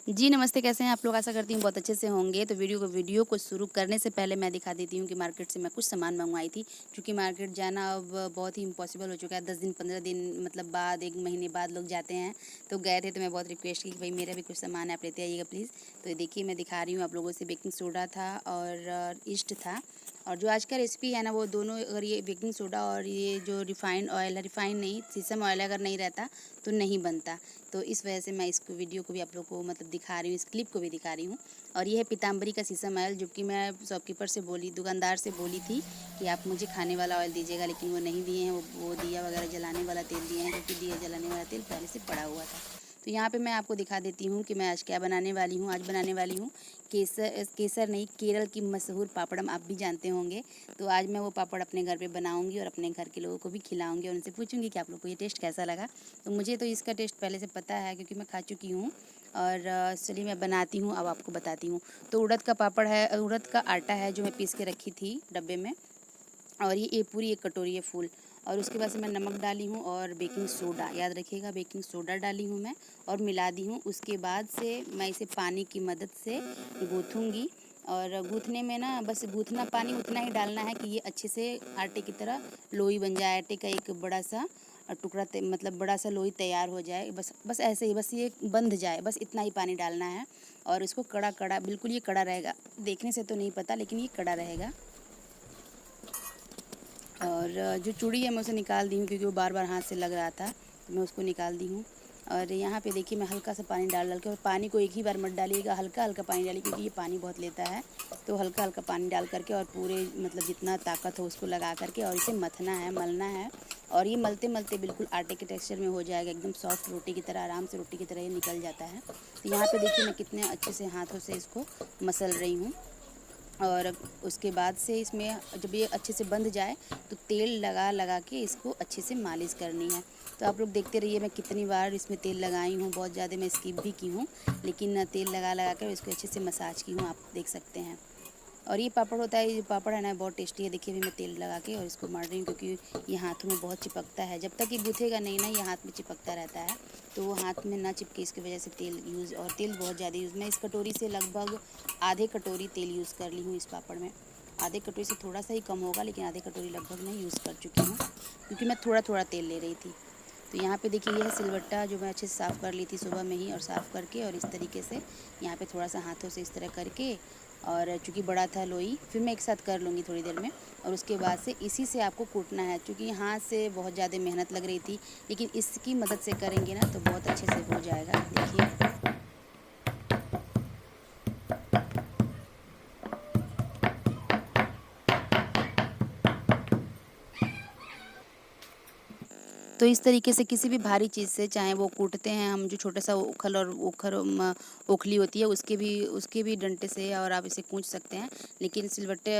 जी नमस्ते, कैसे हैं आप लोग? आशा करती हूँ बहुत अच्छे से होंगे। तो वीडियो को शुरू करने से पहले मैं दिखा देती हूँ कि मार्केट से मैं कुछ सामान मंगवाई थी, क्योंकि मार्केट जाना अब बहुत ही इम्पॉसिबल हो चुका है। 10 दिन 15 दिन मतलब बाद 1 महीने बाद लोग जाते हैं। तो गए थे तो मैं बहुत रिक्वेस्ट की कि भाई मेरा भी कुछ सामान है, आप लेते आइएगा प्लीज़। तो ये देखिए मैं दिखा रही हूँ आप लोगों से, बेकिंग सोडा था और ईस्ट था। और जो आज का रेसिपी है ना, वो दोनों, अगर ये बेकिंग सोडा और ये जो रिफाइंड ऑयल है, रिफाइंड नहीं सीसम ऑयल अगर नहीं रहता तो नहीं बनता। तो इस वजह से मैं इसको वीडियो को भी आप लोग को मतलब दिखा रही हूँ, इस क्लिप को भी दिखा रही हूँ। और ये है पीताम्बरी का सीसम ऑयल, जो कि मैं शॉपकीपर से बोली, दुकानदार से बोली थी कि आप मुझे खाने वाला ऑयल दीजिएगा, लेकिन वो नहीं दिए हैं। वो दिया वगैरह जलाने वाला तेल दिए हैं, जो कि दिया जलाने वाला तेल पहले से पड़ा हुआ था। तो यहाँ पे मैं आपको दिखा देती हूँ कि मैं आज क्या बनाने वाली हूँ। आज बनाने वाली हूँ केसर नहीं, केरल की मशहूर पापड़म, आप भी जानते होंगे। तो आज मैं वो पापड़ अपने घर पे बनाऊंगी और अपने घर के लोगों को भी खिलाऊंगी और उनसे पूछूंगी कि आप लोग को ये टेस्ट कैसा लगा। तो मुझे तो इसका टेस्ट पहले से पता है, क्योंकि मैं खा चुकी हूँ। और चलिए मैं बनाती हूँ, अब आपको बताती हूँ। तो उड़द का पापड़ है, उड़द का आटा है जो मैं पीस के रखी थी डब्बे में। और ये पूरी 1 कटोरी है फुल। और उसके बाद से मैं नमक डाली हूँ और बेकिंग सोडा, याद रखिएगा बेकिंग सोडा डाली हूँ मैं, और मिला दी हूँ। उसके बाद से मैं इसे पानी की मदद से गूँथूँगी। और गूँथने में ना, बस गूँथना पानी उतना ही डालना है कि ये अच्छे से आटे की तरह लोई बन जाए, आटे का एक बड़ा सा टुकड़ा मतलब बड़ा सा लोई तैयार हो जाए। बस ऐसे ही, बस ये बंध जाए, बस इतना ही पानी डालना है। और इसको कड़ा कड़ा, बिल्कुल ये कड़ा रहेगा, देखने से तो नहीं पता लेकिन ये कड़ा रहेगा। और जो चूड़ी है मैं उसे निकाल दी हूँ, क्योंकि वो बार बार हाथ से लग रहा था, तो मैं उसको निकाल दी हूँ। और यहाँ पे देखिए मैं हल्का सा पानी डाल के, और पानी को एक ही बार मत डालिएगा, हल्का हल्का पानी डालिए, क्योंकि ये पानी बहुत लेता है। तो हल्का हल्का पानी डाल करके और पूरे मतलब जितना ताकत हो उसको लगा करके और इसे मथना है, मलना है। और ये मलते मलते बिल्कुल आटे के टेक्सचर में हो जाएगा, एकदम सॉफ्ट रोटी की तरह, आराम से रोटी की तरह ये निकल जाता है। तो यहाँ पे देखिए मैं कितने अच्छे से हाथों से इसको मसल रही हूँ। और उसके बाद से इसमें जब ये अच्छे से बंध जाए तो तेल लगा लगा के इसको अच्छे से मालिश करनी है। तो आप लोग देखते रहिए मैं कितनी बार इसमें तेल लगाई हूँ, बहुत ज़्यादा मैं स्किप भी की हूँ, लेकिन तेल लगा लगा कर इसको अच्छे से मसाज की हूँ, आप देख सकते हैं। और ये पापड़ होता है, ये पापड़ है ना बहुत टेस्टी है। देखिए अभी मैं तेल लगा के और इसको मार रही हूँ, क्योंकि ये हाथों में बहुत चिपकता है। जब तक ये गूँथेगा नहीं ना, ये हाथ में चिपकता रहता है। तो वो हाथ में ना चिपके, इसकी वजह से तेल यूज़, और तेल बहुत ज़्यादा यूज़, मैं इस कटोरी से लगभग आधे कटोरी तेल यूज़ कर ली हूँ इस पापड़ में। आधे कटोरी से थोड़ा सा ही कम होगा, लेकिन आधे कटोरी लगभग मैं यूज़ कर चुकी हूँ, क्योंकि मैं थोड़ा थोड़ा तेल ले रही थी। तो यहाँ पे देखिए ये है सिलवट्टा, जो मैं अच्छे से साफ़ कर ली थी सुबह में ही, और साफ़ करके और इस तरीके से यहाँ पे थोड़ा सा हाथों से इस तरह करके, और चूँकि बड़ा था लोई, फिर मैं एक साथ कर लूँगी थोड़ी देर में। और उसके बाद से इसी से आपको कूटना है, चूँकि हाथ से बहुत ज़्यादा मेहनत लग रही थी, लेकिन इसकी मदद से करेंगे ना तो बहुत अच्छे से हो जाएगा। देखिए तो इस तरीके से किसी भी भारी चीज़ से, चाहे वो कूटते हैं हम, जो छोटा सा ओखल और ओखली होती है, उसके भी डंडे से, और आप इसे कूच सकते हैं। लेकिन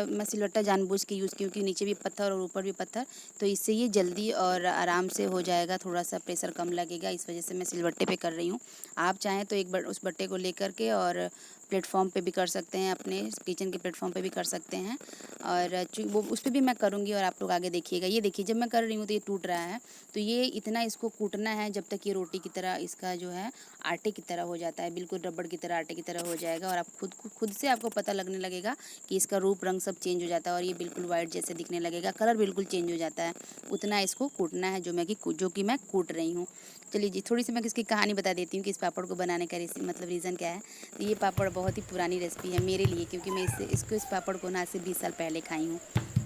मैं सिलवट्टा जानबूझ के यूज़ की, क्योंकि नीचे भी पत्थर और ऊपर भी पत्थर, तो इससे ये जल्दी और आराम से हो जाएगा, थोड़ा सा प्रेशर कम लगेगा, इस वजह से मैं सिलवट्टे पे कर रही हूँ। आप चाहें तो उस बट्टे को लेकर के और प्लेटफॉर्म पे भी कर सकते हैं, अपने किचन के प्लेटफॉर्म पे भी कर सकते हैं। और वो उस पर भी मैं करूँगी, और आप लोग आगे देखिएगा। ये देखिए जब मैं कर रही हूँ तो ये टूट रहा है। तो ये इतना इसको कूटना है जब तक ये रोटी की तरह, इसका जो है आटे की तरह हो जाता है, बिल्कुल रबड़ की तरह आटे की तरह हो जाएगा। और आप खुद से आपको पता लगने लगेगा कि इसका रूप रंग सब चेंज हो जाता है, और ये बिल्कुल वाइट जैसे दिखने लगेगा, कलर बिल्कुल चेंज हो जाता है। उतना इसको कूटना है जो कि मैं कूट रही हूँ। चलिए जी, थोड़ी सी मैं इसकी कहानी बता देती हूँ कि इस पापड़ को बनाने का मतलब रीज़न क्या है। तो ये पापड़ बहुत ही पुरानी रेसिपी है मेरे लिए, क्योंकि मैं इस पापड़ को ना आज से 20 साल पहले खाई हूँ।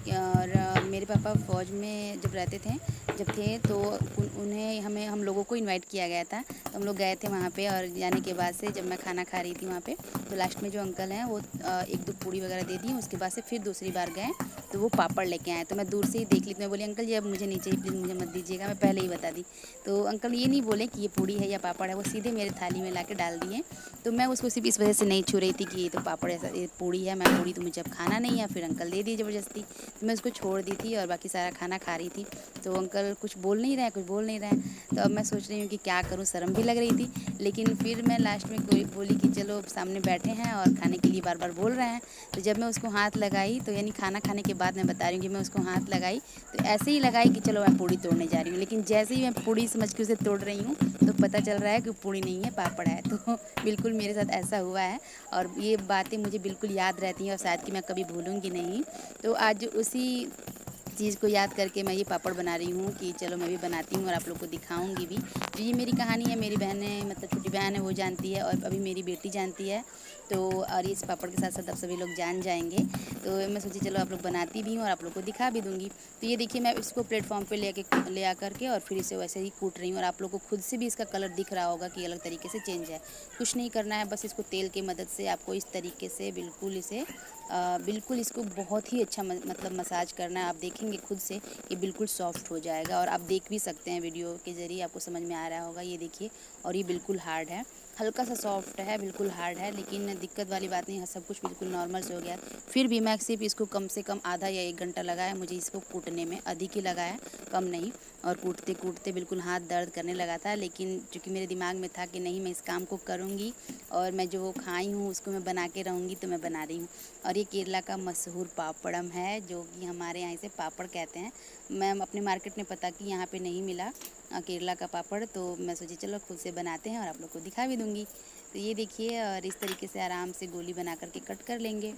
और मेरे पापा फ़ौज में जब रहते थे, जब थे तो उन्हें हम लोगों को इनवाइट किया गया था। तो हम लोग गए थे वहाँ पे, और जाने के बाद से जब मैं खाना खा रही थी वहाँ पे, तो लास्ट में जो अंकल हैं वो 1-2 पूड़ी वगैरह दे दी। उसके बाद से फिर दूसरी बार गए तो वो पापड़ लेके आए, तो मैं दूर से ही देख ली। तो मैं बोली अंकल जी अब मुझे नहीं चाहिए, प्लीज़ मुझे मत दीजिएगा, मैं पहले ही बता दी। तो अंकल ये नहीं बोले कि ये पूड़ी है या पापड़ है, वो सीधे मेरे थाली में ला के डाल दिए। तो मैं उसको सिर्फ इस वजह से नहीं छू रही थी कि ये तो पापड़ ऐसा, ये पूड़ी है, मैं पूड़ी तो मुझे अब खाना नहीं है, फिर अंकल दे दिए ज़बरदस्ती। तो मैं उसको छोड़ दी थी और बाकी सारा खाना खा रही थी। तो अंकल कुछ बोल नहीं रहे हैं, कुछ बोल नहीं रहे हैं। तो अब मैं सोच रही हूँ कि क्या करूँ, शर्म भी लग रही थी, लेकिन फिर मैं लास्ट में कोई बोली कि चलो सामने बैठे हैं और खाने के लिए बार बार बोल रहे हैं। तो जब मैं उसको हाथ लगाई, तो यानी खाना खाने के बाद मैं बता रही हूँ कि मैं उसको हाथ लगाई, तो ऐसे ही लगाई कि चलो मैं पूड़ी तोड़ने जा रही हूँ, लेकिन जैसे ही मैं पूड़ी समझ के उसे तोड़ रही हूँ तो पता चल रहा है कि पूड़ी नहीं है, पापड़ है। तो बिल्कुल मेरे साथ ऐसा हुआ है और ये बातें मुझे बिल्कुल याद रहती हैं और शायद कि मैं कभी भूलूंगी नहीं। तो आज उसी चीज़ को याद करके मैं ये पापड़ बना रही हूँ कि चलो मैं भी बनाती हूँ और आप लोग को दिखाऊंगी भी। तो ये मेरी कहानी है, मेरी बहन है, मतलब छोटी बहन है, वो जानती है और अभी मेरी बेटी जानती है। तो और इस पापड़ के साथ साथ अब सभी लोग जान जाएंगे। तो मैं सोची चलो आप लोग बनाती भी हूँ और आप लोग को दिखा भी दूँगी। तो ये देखिए मैं इसको प्लेटफॉर्म पे ले आ करके और फिर इसे वैसे ही कूट रही हूँ और आप लोग को खुद से भी इसका कलर दिख रहा होगा कि अलग तरीके से चेंज है। कुछ नहीं करना है, बस इसको तेल की मदद से आपको इस तरीके से बिल्कुल इसको बहुत ही अच्छा मतलब मसाज करना है। आप देखेंगे खुद से ये बिल्कुल सॉफ्ट हो जाएगा और आप देख भी सकते हैं वीडियो के ज़रिए, आपको समझ में आ रहा होगा। ये देखिए, और ये बिल्कुल हार्ड है, हल्का सा सॉफ्ट है, बिल्कुल हार्ड है, लेकिन दिक्कत वाली बात नहीं है, सब कुछ बिल्कुल नॉर्मल से हो गया है। फिर भी मैं सिर्फ इसको कम से कम आधा या 1 घंटा लगाया मुझे इसको कूटने में, अधिक ही लगाया, कम नहीं। और कूटते कूटते बिल्कुल हाथ दर्द करने लगा था, लेकिन चूँकि मेरे दिमाग में था कि नहीं मैं इस काम को करूँगी और मैं जो खाई हूँ उसको मैं बना के रहूँगी, तो मैं बना रही हूँ। और ये केरला का मशहूर पापड़म है, जो कि हमारे यहाँ इसे पापड़ कहते हैं। मैं अपने मार्केट में पता की यहाँ पे नहीं मिला केरला का पापड़, तो मैं सोची चलो खुद से बनाते हैं और आप लोग को दिखा भी दूँगी। तो ये देखिए, और इस तरीके से आराम से गोली बना करके कट कर लेंगे।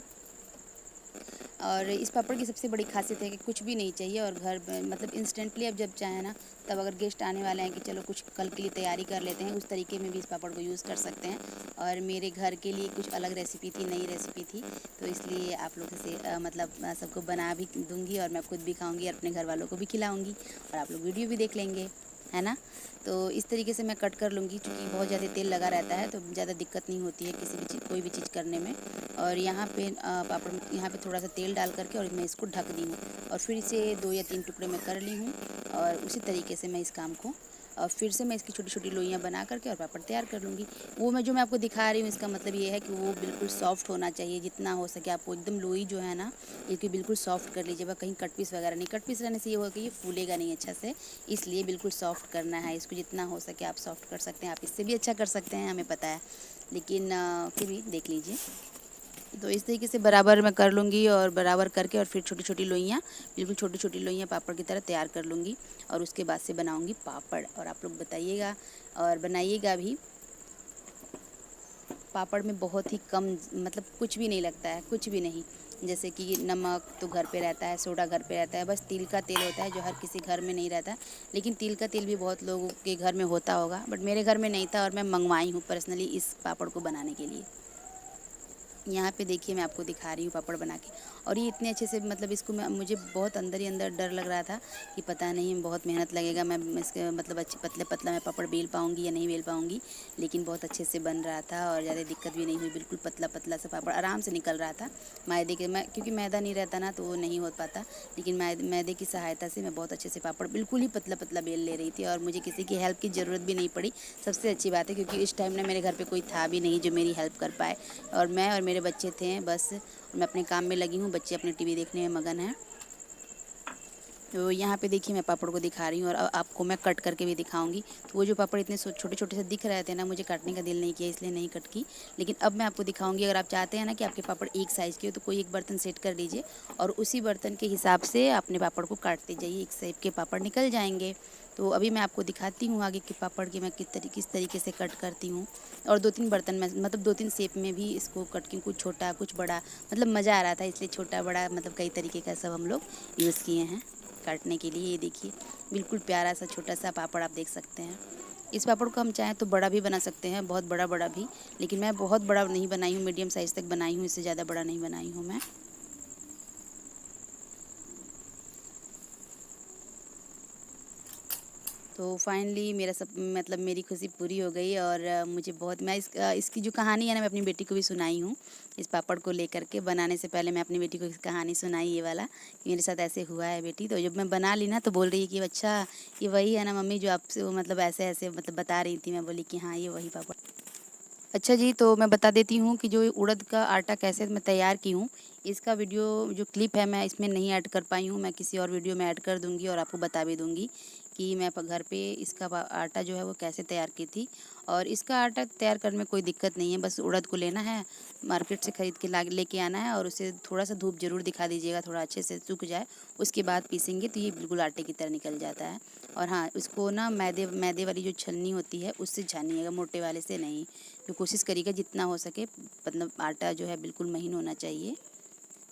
और इस पापड़ की सबसे बड़ी खासियत है कि कुछ भी नहीं चाहिए और घर मतलब इंस्टेंटली आप जब चाहें ना, तब अगर गेस्ट आने वाले हैं कि चलो कुछ कल के लिए तैयारी कर लेते हैं, उस तरीके में भी इस पापड़ को यूज़ कर सकते हैं। और मेरे घर के लिए कुछ अलग रेसिपी थी, नई रेसिपी थी, तो इसलिए आप लोग से मतलब सबको बना भी दूँगी और मैं खुद भी खाऊँगी और अपने घर वालों को भी खिलाऊँगी और आप लोग वीडियो भी देख लेंगे, है ना। तो इस तरीके से मैं कट कर लूँगी, क्योंकि बहुत ज़्यादा तेल लगा रहता है तो ज़्यादा दिक्कत नहीं होती है किसी भी चीज़, कोई भी चीज़ करने में। और यहाँ पे पापड़ यहाँ पे थोड़ा सा तेल डाल करके और मैं इसको ढक दी हूँ और फिर इसे 2 या 3 टुकड़े में कर ली हूँ। और उसी तरीके से मैं इस काम को और फिर से मैं इसकी छोटी छोटी लोइयाँ बना करके और पापड़ तैयार कर लूँगी। वो मैं जो मैं आपको दिखा रही हूँ, इसका मतलब ये है कि वो बिल्कुल सॉफ्ट होना चाहिए, जितना हो सके आपको एकदम लोई जो है ना, इसकी बिल्कुल सॉफ्ट कर लीजिएगा। कहीं कट पीस वगैरह नहीं, कट पीस रहने से ये होगा कि ये फूलेगा नहीं अच्छा से, इसलिए बिल्कुल सॉफ्ट करना है इसको, जितना हो सके आप सॉफ्ट कर सकते हैं। आप इससे भी अच्छा कर सकते हैं, हमें पता है, लेकिन फिर भी देख लीजिए। तो इस तरीके से बराबर मैं कर लूँगी और बराबर करके और फिर छोटी छोटी लोइयाँ, बिल्कुल छोटी छोटी लोइयाँ पापड़ की तरह तैयार कर लूँगी और उसके बाद से बनाऊँगी पापड़। और आप लोग बताइएगा और बनाइएगा भी। पापड़ में बहुत ही कम, मतलब कुछ भी नहीं लगता है, कुछ भी नहीं। जैसे कि नमक तो घर पे रहता है, सोडा घर पे रहता है, बस तिल का तेल होता है जो हर किसी घर में नहीं रहता। लेकिन तिल का तेल भी बहुत लोगों के घर में होता होगा, बट मेरे घर में नहीं था और मैं मंगवाई हूँ पर्सनली इस पापड़ को बनाने के लिए। यहाँ पे देखिए मैं आपको दिखा रही हूँ पापड़ बना के, और ये इतने अच्छे से, मतलब इसको मैं, मुझे बहुत अंदर ही अंदर डर लग रहा था कि पता नहीं बहुत मेहनत लगेगा, मैं इसके मतलब अच्छे पतले पतला मैं पापड़ बेल पाऊँगी या नहीं बेल पाऊँगी। लेकिन बहुत अच्छे से बन रहा था और ज़्यादा दिक्कत भी नहीं हुई, बिल्कुल पतला पतला सा पापड़ आराम से निकल रहा था। मैदे के मैं क्योंकि मैदा नहीं रहता ना, तो वो नहीं हो पाता, लेकिन मैदे की सहायता से मैं बहुत अच्छे से पापड़ बिल्कुल ही पतला पतला बेल ले रही थी और मुझे किसी की हेल्प की ज़रूरत भी नहीं पड़ी। सबसे अच्छी बात है, क्योंकि इस टाइम ना मेरे घर पे कोई था भी नहीं जो मेरी हेल्प कर पाए, और मैं और मेरे बच्चे थे बस। मैं अपने काम में लगी हूँ, बच्चे अपने टीवी देखने में मगन हैं। तो यहाँ पे देखिए मैं पापड़ को दिखा रही हूँ और आपको मैं कट करके भी दिखाऊंगी। तो वो जो पापड़ इतने छोटे छोटे से दिख रहे थे ना, मुझे काटने का दिल नहीं किया, इसलिए नहीं कट की। लेकिन अब मैं आपको दिखाऊंगी। अगर आप चाहते हैं ना कि आपके पापड़ एक साइज़ के हो, तो कोई एक बर्तन सेट कर लीजिए और उसी बर्तन के हिसाब से अपने पापड़ को काटते जाइए, एक शेप के पापड़ निकल जाएंगे। तो अभी मैं आपको दिखाती हूँ आगे के पापड़ की मैं किस तरीके से कट करती हूँ। और 2-3 बर्तन में, मतलब 2-3 शेप में भी इसको कट की, कुछ छोटा कुछ बड़ा, मतलब मज़ा आ रहा था इसलिए छोटा बड़ा मतलब कई तरीके का सब हम लोग यूज़ किए हैं काटने के लिए। ये देखिए बिल्कुल प्यारा सा छोटा सा पापड़ आप देख सकते हैं। इस पापड़ को हम चाहें तो बड़ा भी बना सकते हैं, बहुत बड़ा बड़ा भी, लेकिन मैं बहुत बड़ा नहीं बनाई हूँ, मीडियम साइज़ तक बनाई हूँ, इससे ज़्यादा बड़ा नहीं बनाई हूँ मैं। तो फाइनली मेरा सब, मतलब मेरी खुशी पूरी हो गई और मुझे बहुत, मैं इसकी जो कहानी है ना, मैं अपनी बेटी को भी सुनाई हूँ। इस पापड़ को लेकर के बनाने से पहले मैं अपनी बेटी को इस कहानी सुनाई, ये वाला कि मेरे साथ ऐसे हुआ है बेटी। तो जब मैं बना ली ना, तो बोल रही है कि अच्छा ये वही है ना मम्मी जो आपसे वो मतलब ऐसे ऐसे मतलब बता रही थी। मैं बोली कि हाँ ये वही पापड़। अच्छा जी, तो मैं बता देती हूँ कि जो उड़द का आटा कैसे मैं तैयार की हूँ, इसका वीडियो जो क्लिप है मैं इसमें नहीं ऐड कर पाई हूँ। मैं किसी और वीडियो में ऐड कर दूँगी और आपको बता भी दूँगी कि मैं घर पे इसका आटा जो है वो कैसे तैयार की थी। और इसका आटा तैयार करने में कोई दिक्कत नहीं है, बस उड़द को लेना है, मार्केट से ख़रीद के ला लेके आना है और उसे थोड़ा-सा धूप ज़रूर दिखा दीजिएगा, थोड़ा अच्छे से सूख जाए। उसके बाद पीसेंगे तो ये बिल्कुल आटे की तरह निकल जाता है। और हाँ, इसको ना मैदे मैदे वाली जो छलनी होती है उससे छानिएगा, मोटे वाले से नहीं। तो कोशिश करिएगा जितना हो सके, मतलब आटा जो है बिल्कुल महीन होना चाहिए,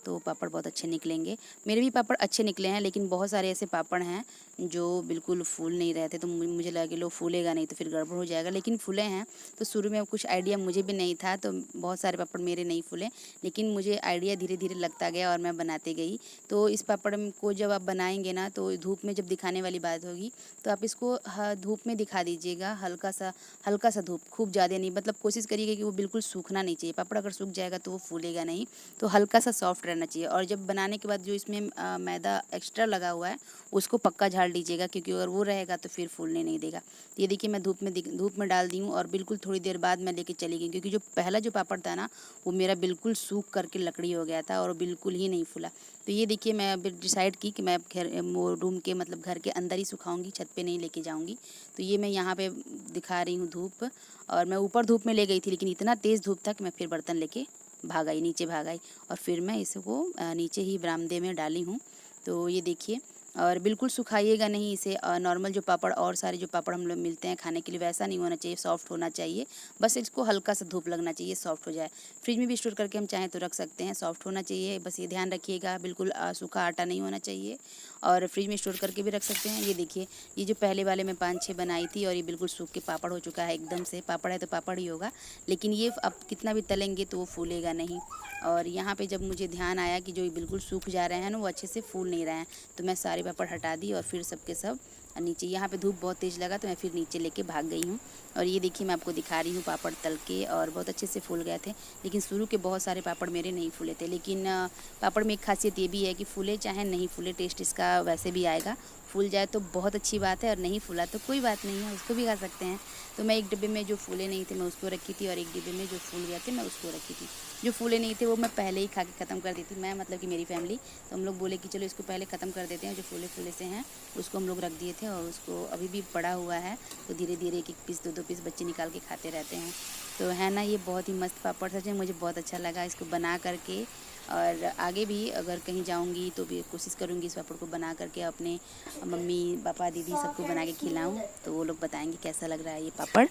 तो पापड़ बहुत अच्छे निकलेंगे। मेरे भी पापड़ अच्छे निकले हैं, लेकिन बहुत सारे ऐसे पापड़ हैं जो बिल्कुल फूल नहीं रहे थे, तो मुझे लगा कि लो फूलेगा नहीं तो फिर गड़बड़ हो जाएगा, लेकिन फूले हैं। तो शुरू में कुछ आइडिया मुझे भी नहीं था, तो बहुत सारे पापड़ मेरे नहीं फूले, लेकिन मुझे आइडिया धीरे धीरे लगता गया और मैं बनाते गई। तो इस पापड़ को जब आप बनाएंगे ना, तो धूप में जब दिखाने वाली बात होगी, तो आप इसको धूप में दिखा दीजिएगा, हल्का सा धूप, खूब ज़्यादा नहीं। मतलब कोशिश करिएगा कि वो बिल्कुल सूखना नहीं चाहिए, पापड़ अगर सूख जाएगा तो वो फूलेगा नहीं। तो हल्का सा सॉफ्ट रहना चाहिए। और जब बनाने के बाद जो इसमें मैदा एक्स्ट्रा लगा हुआ है उसको पक्का झाड़ लीजिएगा, क्योंकि अगर वो रहेगा तो फिर फूलने नहीं देगा। तो ये देखिए मैं धूप में डाल दी हूँ और बिल्कुल थोड़ी देर बाद मैं लेके चली गई, क्योंकि जो पहला जो पापड़ था ना वो मेरा बिल्कुल सूख करके लकड़ी हो गया था और बिल्कुल ही नहीं फूला। तो ये देखिए मैं अब डिसाइड की कि मैं वो रूम के मतलब घर के अंदर ही सुखाऊंगी, छत पे नहीं लेके जाऊंगी। तो ये मैं यहाँ पे दिखा रही हूँ धूप, और मैं ऊपर धूप में ले गई थी, लेकिन इतना तेज़ धूप था कि मैं फिर बर्तन लेके नीचे भाग आई और फिर मैं इसको नीचे ही बरामदे में डाली हूँ। तो ये देखिए, और बिल्कुल सुखाइएगा नहीं इसे। नॉर्मल जो पापड़ और सारे जो पापड़ हम लोग मिलते हैं खाने के लिए वैसा नहीं होना चाहिए, सॉफ्ट होना चाहिए। बस इसको हल्का सा धूप लगना चाहिए, सॉफ्ट हो जाए। फ्रिज में भी स्टोर करके हम चाहें तो रख सकते हैं, सॉफ्ट होना चाहिए, बस ये ध्यान रखिएगा। बिल्कुल सूखा आटा नहीं होना चाहिए, और फ्रिज में स्टोर करके भी रख सकते हैं। ये देखिए, ये जो पहले वाले में 5-6 बनाई थी और ये बिल्कुल सूख के पापड़ हो चुका है एकदम से। पापड़ है तो पापड़ ही होगा, लेकिन ये अब कितना भी तलेंगे तो वो फूलेगा नहीं। और यहाँ पे जब मुझे ध्यान आया कि जो ये बिल्कुल सूख जा रहे हैं ना, वो अच्छे से फूल नहीं रहे हैं, तो मैं सारे पापड़ हटा दी और फिर सबके सब नीचे। यहाँ पे धूप बहुत तेज़ लगा तो मैं फिर नीचे लेके भाग गई हूँ। और ये देखिए मैं आपको दिखा रही हूँ पापड़ तल के, और बहुत अच्छे से फूल गए थे। लेकिन शुरू के बहुत सारे पापड़ मेरे नहीं फूले थे, लेकिन पापड़ में एक खासियत ये भी है कि फूले चाहे नहीं फूले, टेस्ट इसका वैसे भी आएगा। फूल जाए तो बहुत अच्छी बात है, और नहीं फूला तो कोई बात नहीं है, उसको भी खा सकते हैं। तो मैं एक डिब्बे में जो फूले नहीं थे मैं उसको रखी थी, और एक डिब्बे में जो फूल गए थे मैं उसको रखी थी। जो फूले नहीं थे वो मैं पहले ही खा के ख़त्म कर दी थी, मैं मतलब कि मेरी फैमिली। तो हम लोग बोले कि चलो इसको पहले ख़त्म कर देते हैं, जो फूले से हैं उसको हम लोग रख दिए थे, और उसको अभी भी पड़ा हुआ है। तो धीरे धीरे एक एक पीस, दो पीस बच्चे निकाल के खाते रहते हैं। तो है ना, ये बहुत ही मस्त पापड़ सच में मुझे बहुत अच्छा लगा इसको बना करके। और आगे भी अगर कहीं जाऊंगी तो भी कोशिश करूंगी इस पापड़ को बना करके अपने मम्मी पापा दीदी सबको बना के खिलाऊं, तो वो लोग बताएंगे कैसा लग रहा है ये पापड़।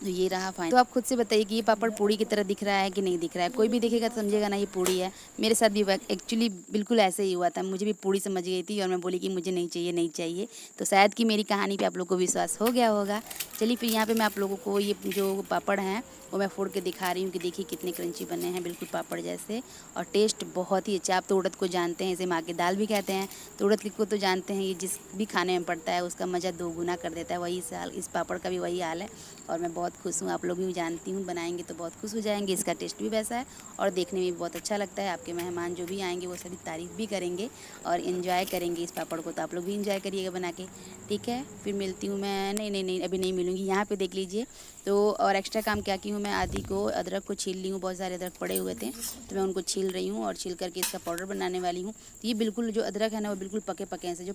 तो ये रहा फाइन। तो आप खुद से बताइए कि ये पापड़ पूड़ी की तरह दिख रहा है कि नहीं दिख रहा है। कोई भी देखेगा तो समझेगा ना ये पूड़ी है। मेरे साथ भी एक्चुअली बिल्कुल ऐसे ही हुआ था, मुझे भी पूड़ी समझ गई थी और मैं बोली कि मुझे नहीं चाहिए, नहीं चाहिए। तो शायद कि मेरी कहानी पे आप लोग को विश्वास हो गया होगा। चलिए फिर यहाँ पे मैं आप लोगों को ये जो पापड़ हैं वो मैं फोड़ के दिखा रही हूँ कि देखिए कितने क्रंची बने हैं, बिल्कुल पापड़ जैसे। और टेस्ट बहुत ही अच्छा। आप तो उड़द को जानते हैं, इसे माँ की दाल भी कहते हैं। तो उड़द को तो जानते हैं, ये जिस भी खाने में पड़ता है उसका मज़ा दोगुना कर देता है। वही साल इस पापड़ का भी वही हाल है, और मैं बहुत खुश हूँ। आप लोग भी जानती हूँ बनाएंगे तो बहुत खुश हो जाएंगे। इसका टेस्ट भी वैसा है और देखने में भी बहुत अच्छा लगता है। आपके मेहमान जो भी आएंगे वो सभी तारीफ़ भी करेंगे और इन्जॉय करेंगे इस पापड़ को। तो आप लोग भी इन्जॉय करिएगा बना के, ठीक है। फिर मिलती हूँ मैं, नहीं अभी नहीं मिलूँगी। यहाँ पे देख लीजिए। तो और एक्स्ट्रा काम क्या की हूँ मैं, आदि को अदरक को छील ली हूँ, बहुत सारे अदरक पड़े हुए थे तो मैं उनको छील रही हूँ और छील करके इसका पाउडर बनाने वाली हूँ। तो ये बिल्कुल जो अदरक है ना वो बिल्कुल पके पके हैं से, जो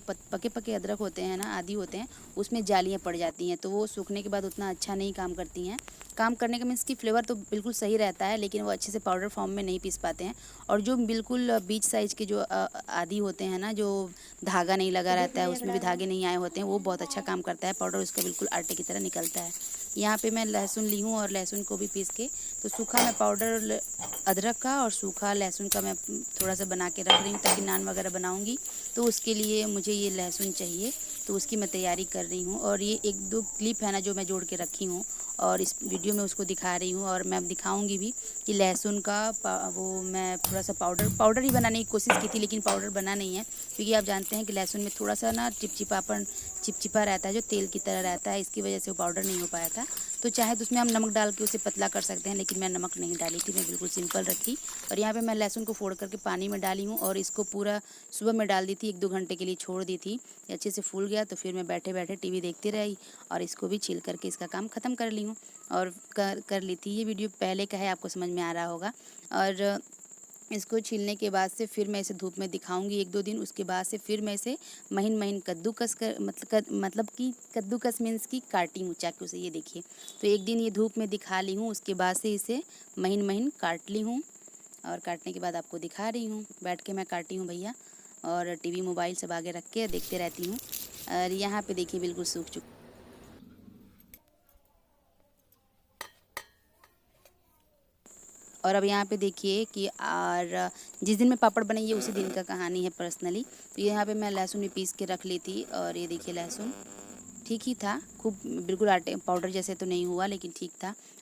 पके अदरक होते हैं ना, आदि होते हैं, उसमें जालियाँ पड़ जाती हैं, तो वो सूखने के बाद उतना अच्छा नहीं काम करती हैं। काम करने का मीन्स की फ्लेवर तो बिल्कुल सही रहता है, लेकिन वो अच्छे से पाउडर फॉर्म में नहीं पीस पाते हैं। और जो बिल्कुल बीच साइज़ के जो आदि होते हैं ना, जो धागा नहीं लगा रहता है, उसमें भी धागे नहीं आए होते हैं, वो बहुत अच्छा काम करता है। पाउडर उसका बिल्कुल आटे की तरह निकलता है। यहाँ पे मैं लहसुन ली हूँ और लहसुन को भी पीस के, तो सूखा मैं पाउडर अदरक का और सूखा लहसुन का मैं थोड़ा सा बना के रख रही हूँ, ताकि नान वगैरह बनाऊँगी तो उसके लिए मुझे ये लहसुन चाहिए, तो उसकी मैं तैयारी कर रही हूँ। और ये 1-2 क्लिप है ना जो मैं जोड़ के रखी हूँ और इस वीडियो में उसको दिखा रही हूँ, और मैं दिखाऊंगी भी कि लहसुन का वो मैं थोड़ा सा पाउडर ही बनाने की कोशिश की थी, लेकिन पाउडर बना नहीं है, क्योंकि आप जानते हैं कि लहसुन में थोड़ा सा ना चिपचिपा रहता है, जो तेल की तरह रहता है, इसकी वजह से वो पाउडर नहीं हो पाया था। तो चाहे तो उसमें हम नमक डाल के उसे पतला कर सकते हैं, लेकिन मैं नमक नहीं डाली थी, मैं बिल्कुल सिंपल रखी। और यहाँ पे मैं लहसुन को फोड़ करके पानी में डाली हूँ और इसको पूरा सुबह में डाल दी थी, 1-2 घंटे के लिए छोड़ दी थी। ये अच्छे से फूल गया तो फिर मैं बैठे बैठे टीवी देखती रही और इसको भी छील करके इसका काम ख़त्म कर ली हूँ और कर ली थी। ये वीडियो पहले का है, आपको समझ में आ रहा होगा। और इसको छीलने के बाद से फिर मैं इसे धूप में दिखाऊंगी 1-2 दिन। उसके बाद से फिर मैं इसे महीन-महीन कद्दूकस कर मतलब कि कद्दूकस मीन्स कि काटी हूँ चाकू से, ये देखिए। तो एक दिन ये धूप में दिखा ली हूँ, उसके बाद से इसे महीन-महीन काट ली हूँ और काटने के बाद आपको दिखा रही हूँ। बैठ के मैं काटी हूँ भैया और टीवी मोबाइल सब आगे रख के देखते रहती हूँ। और यहाँ पे देखिए बिल्कुल सूख चुका। और अब यहाँ पे देखिए कि और जिस दिन मैं पापड़ बनाई है उसी दिन का कहानी है पर्सनली। तो यहाँ पे मैं लहसुन भी पीस के रख ली थी और ये देखिए लहसुन ठीक ही था, खूब बिल्कुल आटे पाउडर जैसे तो नहीं हुआ लेकिन ठीक था।